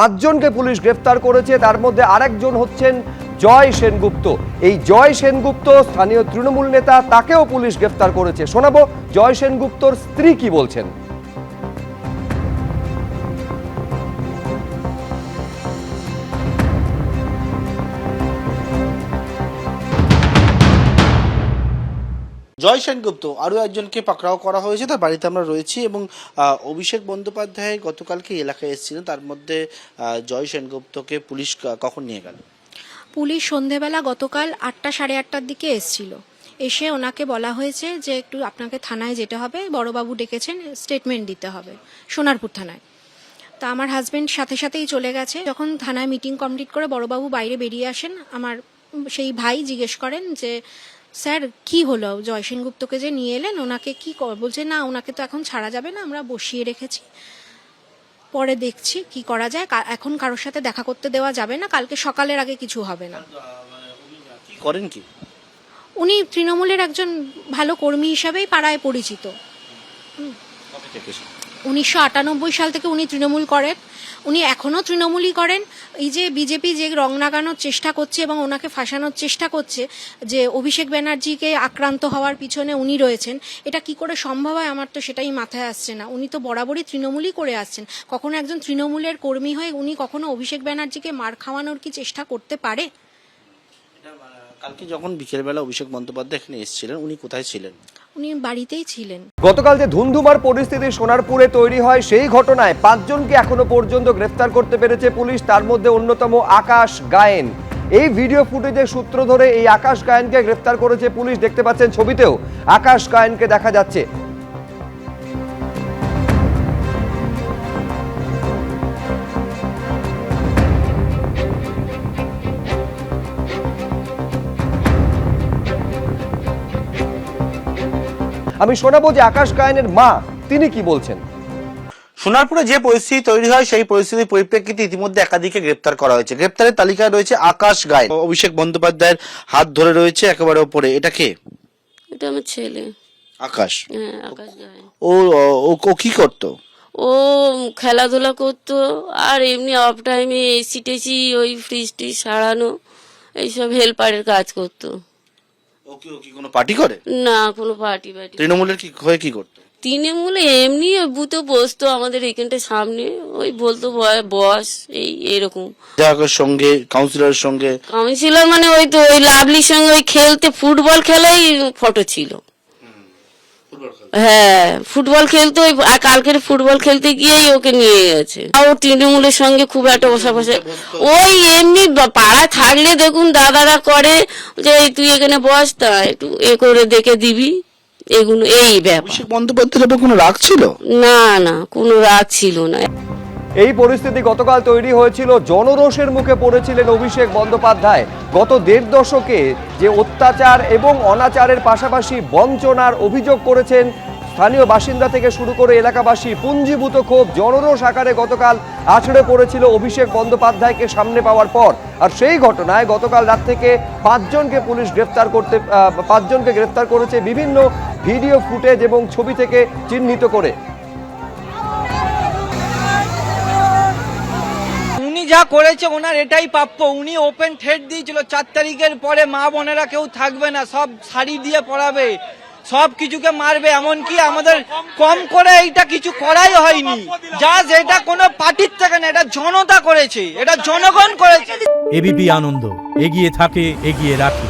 পাঁচজনকে পুলিশ গ্রেফতার করেছে, তার মধ্যে আরেকজন হচ্ছেন জয় সেনগুপ্ত। এই জয় সেনগুপ্ত স্থানীয় তৃণমূল নেতা, তাকেও পুলিশ গ্রেফতার করেছে। শোনাবো জয় সেনগুপ্তর স্ত্রী কি বলছেন। জয় সেনগুপ্ত আরও একজনকে পাকড়াও করা হয়েছে, তার বাড়িতে আমরা রয়েছি এবং অভিষেক বন্দ্যোপাধ্যায় গতকালকে এলাকায় এসেছিলেন, তার মধ্যে জয় সেনগুপ্তকে পুলিশ কখন নিয়ে গেল? পুলিশ সন্ধেবেলা গতকাল 8টা সাড়ে 8টার দিকে এসেছিল। এসে ওনাকে বলা হয়েছে যে একটু আপনাকে থানায় যেতে হবে, বড়বাবু ডেকেছেন, স্টেটমেন্ট দিতে হবে সোনারপুর থানায়। তা আমার হাজব্যান্ড সাথে সাথেই চলে গেছে। যখন থানায় মিটিং কমপ্লিট করে বড়বাবু বাইরে বেরিয়ে আসেন, আমার সেই ভাই জিজ্ঞেস করেন যে স্যার কি হলো, জয় সেনগুপ্তকে যে নিয়ে এলেন ওনাকে কি বলছে, না ওনাকে তো এখন ছাড়া যাবে না, আমরা বসিয়ে রেখেছি, পরে দেখছি কি করা যায়, এখন কারোর সাথে দেখা করতে দেওয়া যাবে না, কালকে সকালের আগে কিছু হবে না। করেন কি? উনি তৃণমূলের একজন ভালো কর্মী হিসাবেই পাড়ায় পরিচিত। 1998 সাল থেকে উনি তৃণমূল করেন, উনি এখনও তৃণমূলই করেন। এই যে বিজেপি যে রং লাগানোর চেষ্টা করছে এবং ওনাকে ফাঁসানোর চেষ্টা করছে যে অভিষেক ব্যানার্জিকে আক্রান্ত হওয়ার পিছনে উনি রয়েছেন, এটা কি করে সম্ভব হয় আমার তো সেটাই মাথায় আসছে না। উনি তো বরাবরই তৃণমূলই করে আসছেন, কখনো একজন তৃণমূলের কর্মী হয়ে উনি কখনো অভিষেক ব্যানার্জিকে মার খাওয়ানোর কি চেষ্টা করতে পারে? কালকে যখন বিকেলবেলা অভিষেক বন্দ্যোপাধ্যায় এখানে এসেছিলেন, উনি কোথায় ছিলেন? উনি বাড়িতেই ছিলেন। গতকাল যে ধুন্ধুমার পরিস্থিতি সোনারপুরে তৈরি হয়, সেই ঘটনায় পাঁচজনকে এখনো পর্যন্ত গ্রেফতার করতে পেরেছে পুলিশ। তার মধ্যে অন্যতম আকাশ গায়েন। এই ভিডিও ফুটেজের সূত্র ধরে এই আকাশ গায়েনকে গ্রেফতার করেছে পুলিশ। দেখতে পাচ্ছেন ছবিতেও আকাশ গায়েনকে দেখা যাচ্ছে। আমি শোনাবো যে আকাশ গায়েনের মা তিনি কি বলছেন। সোনারপুরে যে পরিস্থিতি তৈরি হয়, সেই পরিস্থিতির পরিপ্রেক্ষিতে ইতিমধ্যে একাধিকে গ্রেপ্তার করা হয়েছে। গ্রেপ্তারের তালিকায় রয়েছে আকাশ গায়েন, অভিষেক বন্দ্যোপাধ্যায়ের হাত ধরে রয়েছে একেবারে ওপরে। এটা কে? এটা আমার ছেলে আকাশ। হ্যাঁ, আকাশ গায়ে। ও ও কি করতো? ও খেলাধুলা করতো আর এমনি অফ টাইমে এসি টেসি ওই ফ্রিজ টিজ সারানো এইসব হেল্পারের কাজ করতো। ও কি কোনো পার্টি করে? না, কোনো পার্টি তৃণমূলের কি হয়ে কি করতো? তৃণমূলে এমনি বুথে বসতো আমাদের এখানটায় সামনে, ওই বলতো বস এরকম। বিধায়কের সঙ্গে, কাউন্সিলরের সঙ্গে। কাউন্সিলর মানে ওই তো ওই লাভলির সঙ্গে ওই খেলতে ফুটবল খেলাই ফটো ছিল। হ্যাঁ, ফুটবল খেলতে ওই কালকের ফুটবল খেলতে গিয়েই ওকে নিয়ে গেছে। ও তৃণমূলের সঙ্গে খুব একটা বসে ওই এমনি পাড়ায় থাকলে দেখুন দাদারা করে যে তুই এখানে বস, তা একটু এ করে দেখে দিবি, এগুলো এই ব্যাপার। অভিষেক বন্দ্যোপাধ্যায়ের কোনো রাগ ছিল না, না কোনো রাগ ছিল না। এই পরিস্থিতি গতকাল তৈরি হয়েছিল, জনরোষের মুখে পড়েছিলেন অভিষেক বন্দ্যোপাধ্যায়। গত দেড় দশকে যে অত্যাচার এবং অনাচারের পাশাপাশি বঞ্চনার অভিযোগ করেছেন স্থানীয় বাসিন্দা থেকে শুরু করে এলাকাবাসী, পুঞ্জীভূত ক্ষোভ জনরোষ আকারে গতকাল আছড়ে পড়েছিল অভিষেক বন্দ্যোপাধ্যায়কে সামনে পাওয়ার পর। আর সেই ঘটনায় গতকাল রাত থেকে পাঁচজনকে গ্রেফতার করেছে বিভিন্ন ভিডিও ফুটেজ এবং ছবি থেকে চিহ্নিত করে। যা করেছে ওনার এটাই প্রাপ্য। উনি ওপেন থ্রেট দিয়েছিল 4 তারিখের পরে মা বোনেরা কেউ থাকবে না, সব শাড়ি দিয়ে পড়াবে, সব কিছুকে মারবে। এমনকি আমাদের কম করে এইটা কিছু করাই হয়নি। জাস্ট এটা কোনো পার্টির থেকে না, এটা জনতা করেছে, এটা জনগণ করেছে। এবিপি আনন্দ এগিয়ে থাকে, এগিয়ে রাখে।